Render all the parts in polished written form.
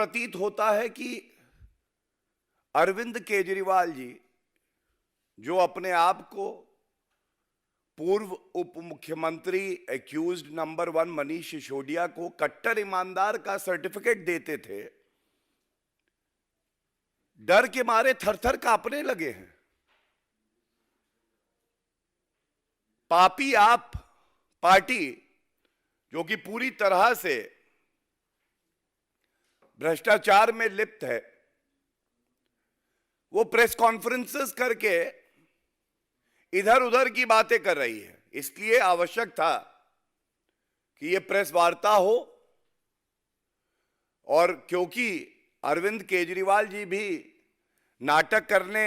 प्रतीत होता है कि अरविंद केजरीवाल जी, जो अपने आप को पूर्व उप मुख्यमंत्री एक्यूज्ड नंबर 1 मनीष सिसोदिया को कट्टर ईमानदार का सर्टिफिकेट देते थे, डर के मारे थरथर कांपने लगे हैं। पापी आप पार्टी, जो कि पूरी तरह से भ्रष्टाचार में लिप्त है, वो प्रेस कॉन्फ्रेंसेस करके इधर उधर की बातें कर रही है। इसलिए आवश्यक था कि ये प्रेस वार्ता हो, और क्योंकि अरविंद केजरीवाल जी भी नाटक करने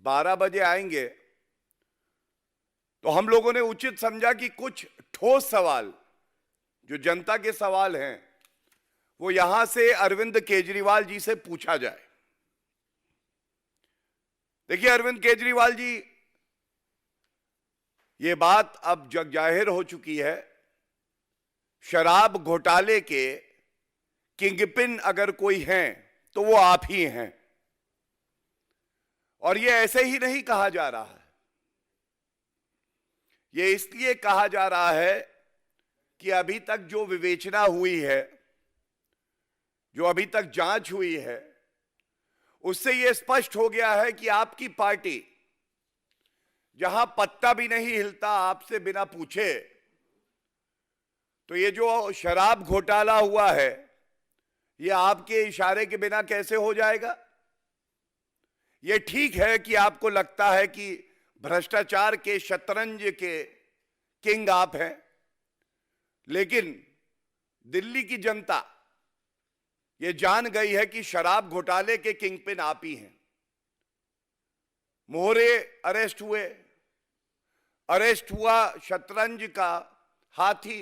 12 बजे आएंगे, तो हम लोगों ने उचित समझा कि कुछ ठोस सवाल, जो जनता के सवाल हैं, वो यहां से अरविंद केजरीवाल जी से पूछा जाए। देखिए अरविंद केजरीवाल जी, ये बात अब जग जाहिर हो चुकी है, शराब घोटाले के किंगपिन अगर कोई हैं तो वो आप ही हैं। और ये ऐसे ही नहीं कहा जा रहा है, ये इसलिए कहा जा रहा है कि अभी तक जो विवेचना हुई है, जो अभी तक जांच हुई है, उससे यह स्पष्ट हो गया है कि आपकी पार्टी, जहां पत्ता भी नहीं हिलता आपसे बिना पूछे, तो ये जो शराब घोटाला हुआ है, ये आपके इशारे के बिना कैसे हो जाएगा? ये ठीक है कि आपको लगता है कि भ्रष्टाचार के शतरंज के किंग आप हैं, लेकिन दिल्ली की जनता ये जान गई है कि शराब घोटाले के किंगपिन आप ही हैं। मोहरे अरेस्ट हुआ शतरंज का हाथी,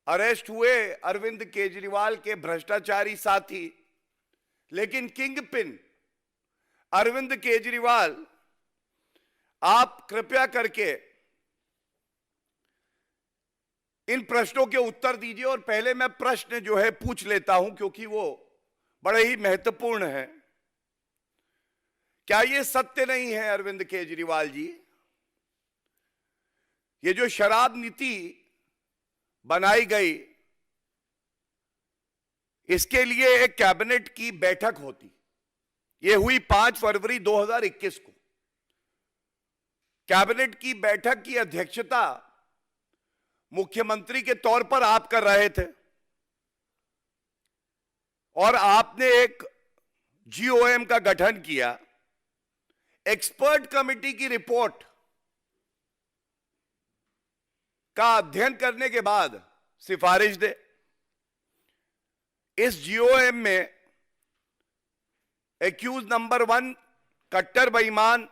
अरेस्ट हुए अरविंद केजरीवाल के भ्रष्टाचारी साथी, लेकिन किंगपिन अरविंद केजरीवाल, आप कृपया करके इन प्रश्नों के उत्तर दीजिए। और पहले मैं प्रश्न जो है पूछ लेता हूं, क्योंकि वो बड़े ही महत्वपूर्ण है। क्या ये सत्य नहीं है अरविंद केजरीवाल जी, ये जो शराब नीति बनाई गई, इसके लिए एक कैबिनेट की बैठक होती, ये हुई 5 फरवरी 2021 को। कैबिनेट की बैठक की अध्यक्षता मुख्यमंत्री के तौर पर आप कर रहे थे, और आपने एक जीओएम का गठन किया, एक्सपर्ट कमेटी की रिपोर्ट का अध्ययन करने के बाद सिफारिश दे। इस जीओएम में एक्यूज नंबर 1 कट्टर बेईमान,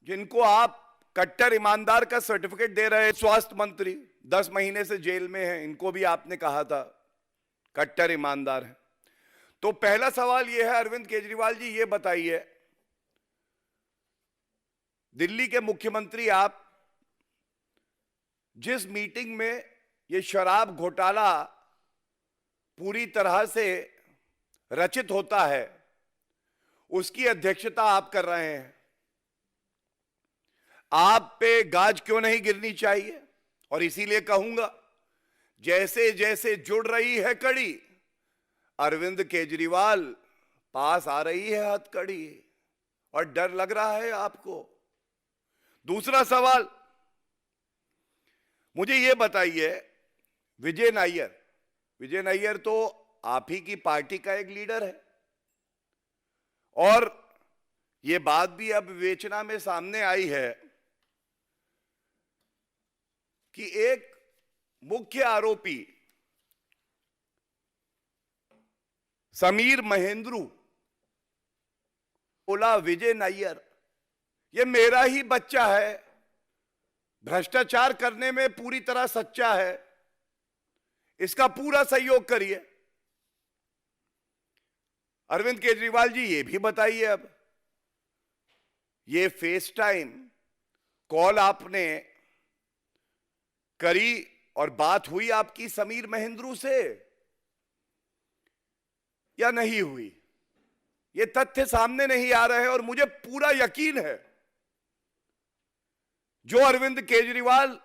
जिनको आप कट्टर ईमानदार का सर्टिफिकेट दे रहे हैं, स्वास्थ्य मंत्री 10 महीने से जेल में हैं, इनको भी आपने कहा था कट्टर ईमानदार हैं। तो पहला सवाल यह है, अरविंद केजरीवाल जी ये बताइए, दिल्ली के मुख्यमंत्री आप, जिस मीटिंग में ये शराब घोटाला पूरी तरह से रचित होता है, उसकी अध्यक्षता आप कर रहे हैं, आप पे गाज क्यों नहीं गिरनी चाहिए? और इसीलिए कहूंगा, जैसे जैसे जुड़ रही है कड़ी, अरविंद केजरीवाल पास आ रही है हथकड़ी, और डर लग रहा है आपको। दूसरा सवाल, मुझे यह बताइए, विजय नायर तो आप ही की पार्टी का एक लीडर है, और यह बात भी अब विवेचना में सामने आई है कि एक मुख्य आरोपी समीर महेंद्रू बोला, विजय नायर ये मेरा ही बच्चा है, भ्रष्टाचार करने में पूरी तरह सच्चा है, इसका पूरा सहयोग करिए। अरविंद केजरीवाल जी ये भी बताइए, अब ये फेस टाइम कॉल आपने करी और बात हुई आपकी समीर महेंद्रू से, या नहीं हुई, ये तथ्य सामने नहीं आ रहे हैं। और मुझे पूरा यकीन है जो अरविंद केजरीवाल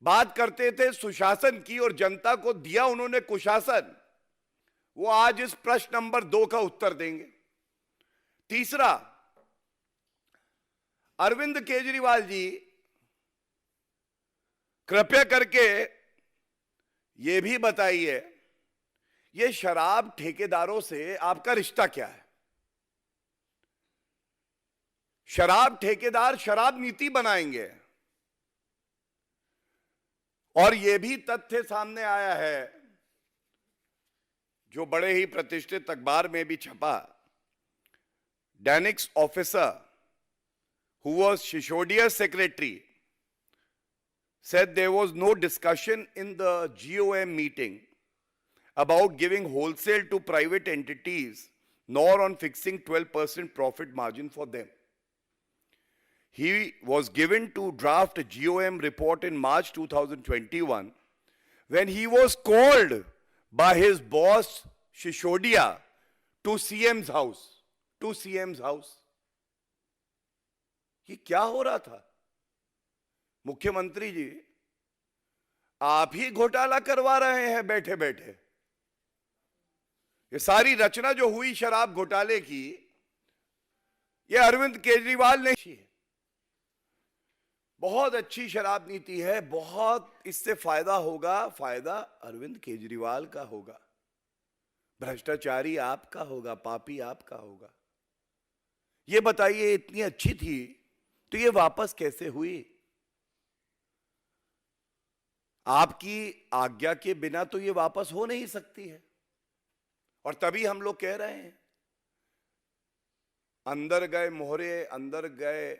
बात करते थे सुशासन की और जनता को दिया उन्होंने कुशासन, वो आज इस प्रश्न नंबर 2 का उत्तर देंगे। तीसरा, अरविंद केजरीवाल जी कृपया करके ये भी बताइए, ये शराब ठेकेदारों से आपका रिश्ता क्या है? शराब ठेकेदार शराब नीति बनाएंगे, और यह भी तथ्य सामने आया है जो बड़े ही प्रतिष्ठित अखबार में भी छपा। डैनिक्स officer who was Shisodia's secretary said there was no discussion in the GOM meeting about giving wholesale to private entities nor on fixing 12% profit margin for them. He was given to draft a GOM report in March 2021 when he was called by his boss Shishodia to CM's house. ये क्या हो रहा था? मुख्यमंत्री जी, आप ही घोटाला करवा रहे हैं बैठे बैठे। ये सारी रचना जो हुई शराब घोटाले की, ये अरविंद केजरीवाल ने। बहुत अच्छी शराब नीति है, बहुत इससे फायदा होगा, फायदा अरविंद केजरीवाल का होगा, भ्रष्टाचारी आपका होगा, पापी आपका होगा। ये बताइए, इतनी अच्छी थी तो ये वापस कैसे हुई? आपकी आज्ञा के बिना तो ये वापस हो नहीं सकती है। और तभी हम लोग कह रहे हैं, अंदर गए मोहरे, अंदर गए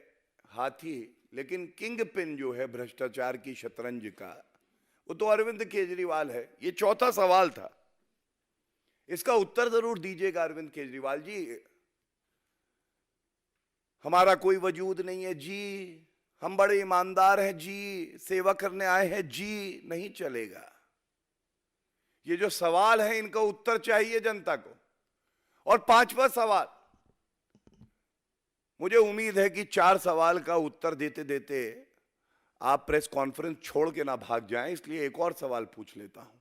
हाथी, लेकिन किंग पिन जो है भ्रष्टाचार की शतरंज का, वो तो अरविंद केजरीवाल है। ये चौथा सवाल था, इसका उत्तर जरूर दीजिएगा अरविंद केजरीवाल जी। हमारा कोई वजूद नहीं है जी, हम बड़े ईमानदार हैं जी, सेवा करने आए हैं जी, नहीं चलेगा। ये जो सवाल है इनका उत्तर चाहिए जनता को। और पांचवा सवाल, मुझे उम्मीद है कि 4 सवाल का उत्तर देते देते आप प्रेस कॉन्फ्रेंस छोड़ के ना भाग जाएं, इसलिए एक और सवाल पूछ लेता हूं।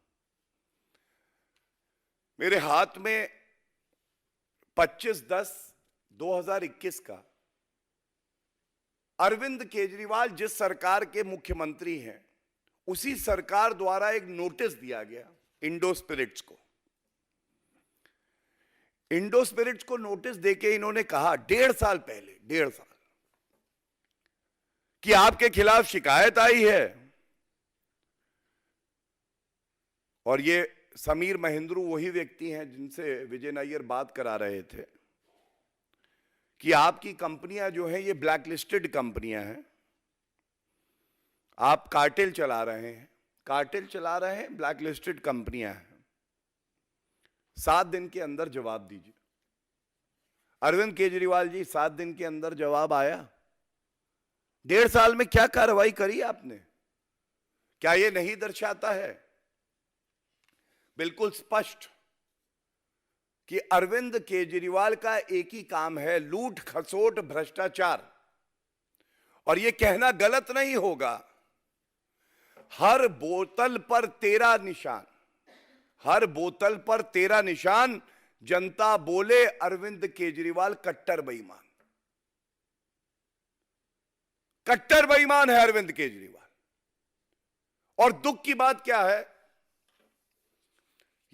मेरे हाथ में 25/10/2021 का अरविंद केजरीवाल जिस सरकार के मुख्यमंत्री हैं, उसी सरकार द्वारा एक नोटिस दिया गया इंडो स्पिरिट्स को। इंडो स्पिरिट्स को नोटिस देके इन्होंने कहा 1.5 साल पहले, 1.5 साल, कि आपके खिलाफ शिकायत आई है। और ये समीर महेंद्रू वही व्यक्ति हैं जिनसे विजय नायर बात करा रहे थे कि आपकी कंपनियां जो हैं ये ब्लैक लिस्टेड कंपनियां हैं, आप कार्टेल चला रहे हैं, ब्लैक लिस्टेड कंपनियां हैं। 7 दिन के अंदर जवाब दीजिए। अरविंद केजरीवाल जी, 7 दिन के अंदर जवाब आया? 1.5 साल में क्या कार्रवाई करी आपने? क्या यह नहीं दर्शाता है बिल्कुल स्पष्ट कि अरविंद केजरीवाल का एक ही काम है, लूट खसोट भ्रष्टाचार। और यह कहना गलत नहीं होगा, हर बोतल पर 13 निशान, हर बोतल पर 13 निशान, जनता बोले अरविंद केजरीवाल कट्टर बेईमान, कट्टर बेईमान है अरविंद केजरीवाल। और दुख की बात क्या है,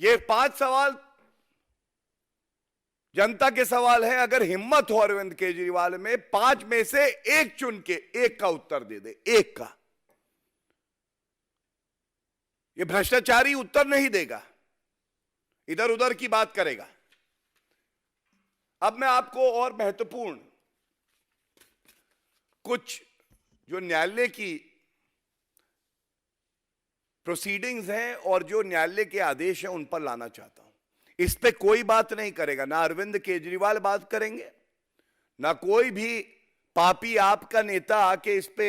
ये 5 सवाल जनता के सवाल है। अगर हिम्मत हो अरविंद केजरीवाल में, 5 में से एक चुन के एक का उत्तर दे दे, एक का। ये भ्रष्टाचारी उत्तर नहीं देगा, इधर उधर की बात करेगा। अब मैं आपको और महत्वपूर्ण कुछ जो न्यायालय की प्रोसीडिंग्स हैं और जो न्यायालय के आदेश हैं उन पर लाना चाहता हूं। इस पे कोई बात नहीं करेगा, ना अरविंद केजरीवाल बात करेंगे, ना कोई भी पापी आपका नेता आके इस पे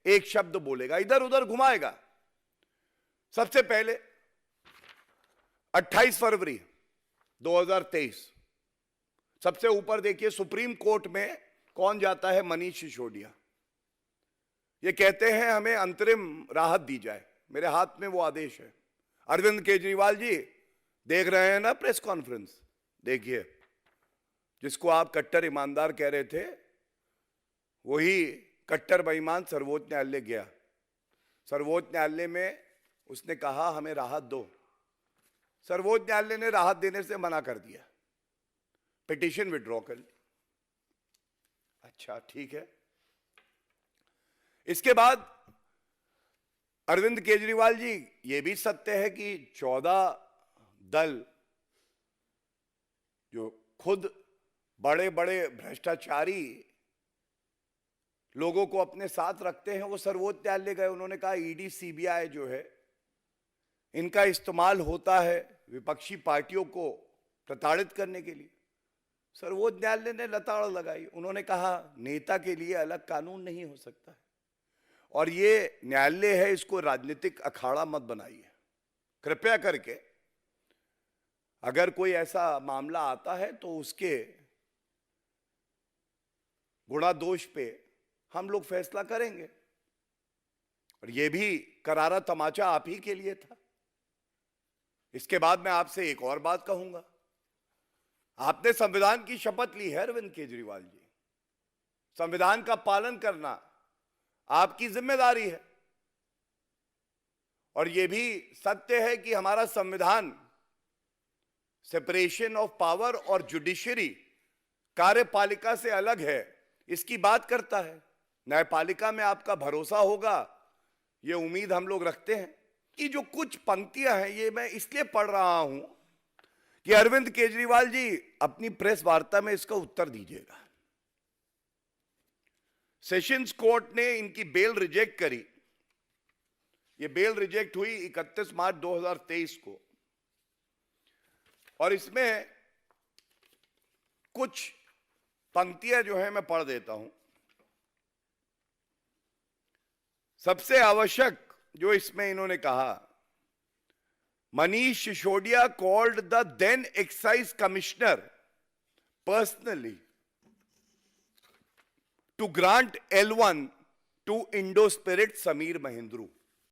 एक शब्द बोलेगा, इधर उधर घुमाएगा। सबसे पहले 28 फरवरी 2023। सबसे ऊपर देखिए, सुप्रीम कोर्ट में कौन जाता है? मनीष सिसोदिया। ये कहते हैं हमें अंतरिम राहत दी जाए। मेरे हाथ में वो आदेश है। अरविंद केजरीवाल जी देख रहे हैं ना प्रेस कॉन्फ्रेंस? देखिए, जिसको आप कट्टर ईमानदार कह रहे थे, वही कट्टर बेईमान सर्वोच्च न्यायालय गया। सर्वोच्च न्यायालय में उसने कहा हमें राहत दो। सर्वोच्च न्यायालय ने राहत देने से मना कर दिया, पिटीशन विड्रॉ कर ली। अच्छा, ठीक है। इसके बाद अरविंद केजरीवाल जी, ये भी सत्य है कि 14 दल जो खुद बड़े बड़े भ्रष्टाचारी लोगों को अपने साथ रखते हैं, वो सर्वोच्च न्यायालय गए। उन्होंने कहा ईडी सीबीआई जो है, इनका इस्तेमाल होता है विपक्षी पार्टियों को प्रताड़ित करने के लिए। सर्वोच्च न्यायालय ने लताड़ लगाई। उन्होंने कहा नेता के लिए अलग कानून नहीं हो सकता है, और ये न्यायालय है, इसको राजनीतिक अखाड़ा मत बनाइए कृपया करके। अगर कोई ऐसा मामला आता है तो उसके गुणा दोष पे हम लोग फैसला करेंगे। और ये भी करारा तमाचा आप ही के लिए था। इसके बाद मैं आपसे एक और बात कहूंगा। आपने संविधान की शपथ ली है अरविंद केजरीवाल जी। संविधान का पालन करना आपकी जिम्मेदारी है। और यह भी सत्य है कि हमारा संविधान सेपरेशन ऑफ पावर और जुडिशरी, कार्यपालिका से अलग है, इसकी बात करता है। न्यायपालिका में आपका भरोसा होगा, ये उम्मीद हम लोग रखते हैं। कि जो कुछ पंक्तियां हैं, ये मैं इसलिए पढ़ रहा हूं कि अरविंद केजरीवाल जी अपनी प्रेस वार्ता में इसका उत्तर दीजिएगा। सेशंस कोर्ट ने इनकी बेल रिजेक्ट करी। ये बेल रिजेक्ट हुई 31 मार्च 2023 को, और इसमें कुछ पंक्तियां जो है मैं पढ़ देता हूं। सबसे आवश्यक जो इसमें इन्होंने कहा, Manish Sisodia called the then excise commissioner personally to grant L1 to Indospirit Sameer Mahindru.